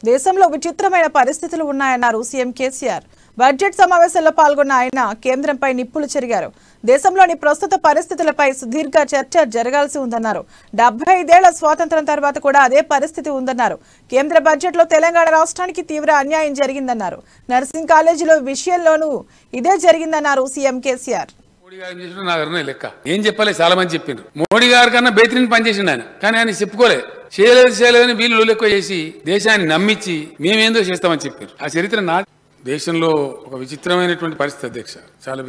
దేశంలో విచిత్రమైన పరిస్థితులు ఉన్నాయన్నారు సీఎం కేసీఆర్. బడ్జెట్ సమావేశంలో పాల్గొన్న ఆయన కేంద్రంపై నిప్పులు చెరిగారు. దేశంలోని ప్రస్తుత పరిస్థితులపై సుదీర్ఘ చర్చ జరగాల్సి ఉందన్నారు. 75 ఏళ్ల స్వాతంత్ర్యం తర్వాత కూడా అదే పరిస్థితి ఉందన్నారు. కేంద్ర బడ్జెట్లో తెలంగాణ రాష్ట్రానికి తీవ్ర అన్యాయం జరిగిందన్నారు. నర్సింగ్ కాలేజీలో విషయంలోనూ ఇదే జరిగిందన్నారు సీఎం కేసీఆర్. మోడీ గారు నాకు లెక్క ఏం చెప్పాలి, చాలా మంది చెప్పిండ్రు. మోడీ గారి కన్నా బెహతరీన్ పనిచేసిండు ఆయన, కానీ ఆయన చెప్పుకోలే. చేయలేదని వీళ్ళు ఎక్కువ చేసి దేశాన్ని నమ్మించి మేమేందో చేస్తామని చెప్పారు. ఆ చరిత్ర నా దేశంలో ఒక విచిత్రమైనటువంటి పరిస్థితి అధ్యక్ష. చాలా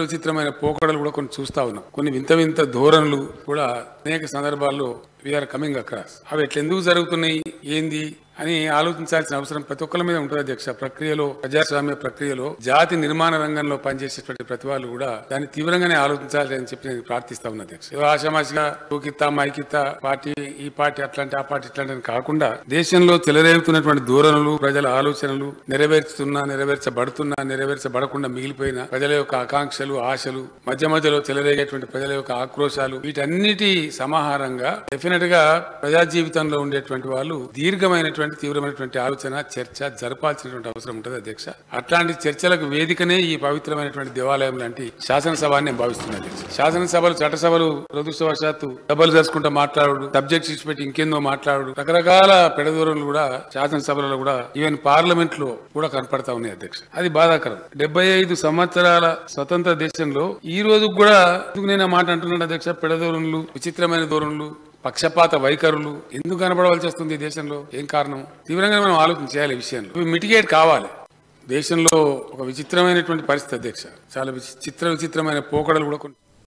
విచిత్రమైన పోకడలు కూడా కొన్ని చూస్తా ఉన్నాం. కొన్ని వింత ధోరణులు కూడా అనేక సందర్భాల్లో వీఆర్ కమింగ్ అక్రాస్. అవి ఎట్లెందుకు జరుగుతున్నాయి, ఏంది అని ఆలోచించాల్సిన అవసరం ప్రతి ఒక్కరి మీద ఉంటుంది అధ్యక్ష. ప్రక్రియలో, ప్రజాస్వామ్య ప్రక్రియలో, జాతి నిర్మాణ రంగంలో పనిచేసేటువంటి ప్రతి వాళ్ళు కూడా దాన్ని తీవ్రంగానే ఆలోచించాలి అని చెప్పి నేను ప్రార్థిస్తా ఉన్నా అధ్యక్ష. ఆషామాషిగా తూకిత్తా మైకిత్తా పార్టీ, ఈ పార్టీ అట్లాంటి, ఆ పార్టీ ఇట్లాంటి కాకుండా దేశంలో చెలరేగుతున్నటువంటి ధోరణులు, ప్రజల ఆలోచనలు, నెరవేర్చబడకుండా మిగిలిపోయిన ప్రజల యొక్క ఆకాంక్షలు, ఆశలు, మధ్యలో చెలరేగేటువంటి ప్రజల యొక్క ఆక్రోశాలు, వీటన్నిటి సమాహారంగా డెఫినెట్ గా ప్రజా జీవితంలో ఉండేటువంటి వాళ్ళు తీవ్రమైనటువంటి ఆలోచన, చర్చ జరపాల్సినటువంటి అవసరం ఉంటుంది అధ్యక్ష. అట్లాంటి చర్చలకు వేదికనే ఈ పవిత్రమైనటువంటి దేవాలయం లాంటి శాసనసభ అని నేను భావిస్తున్నాను అధ్యక్ష. శాసనసభలు, చట్టసభలు దురదృష్టవశాత్తు డబ్బులు చేసుకుంటూ మాట్లాడు, సబ్జెక్ట్స్ ఇచ్చిపెట్టి ఇంకేందో మాట్లాడు, రకరకాల పెడదూరలు కూడా శాసనసభలలో కూడా, ఈవెన్ పార్లమెంట్ లో కూడా కనపడతా ఉన్నాయి అధ్యక్ష. అది బాధాకరం. 75 సంవత్సరాల స్వతంత్ర దేశంలో ఈ రోజు కూడా నేను మాట అంటున్నాను అధ్యక్ష. పెడధోరణులు, విచిత్రమైన ధోరణులు, పక్షపాత వైఖరులు ఎందుకు కనబడవలసి వస్తుంది ఈ దేశంలో? ఏం కారణం? తీవ్రంగా మనం ఆలోచన చేయాలి. ఈ విషయంలో ఇవి మిటిగేట్ కావాలి. దేశంలో ఒక విచిత్రమైనటువంటి పరిస్థితి అధ్యక్ష. చాలా విచిత్రమైన పోకడలు కూడా కొన్ని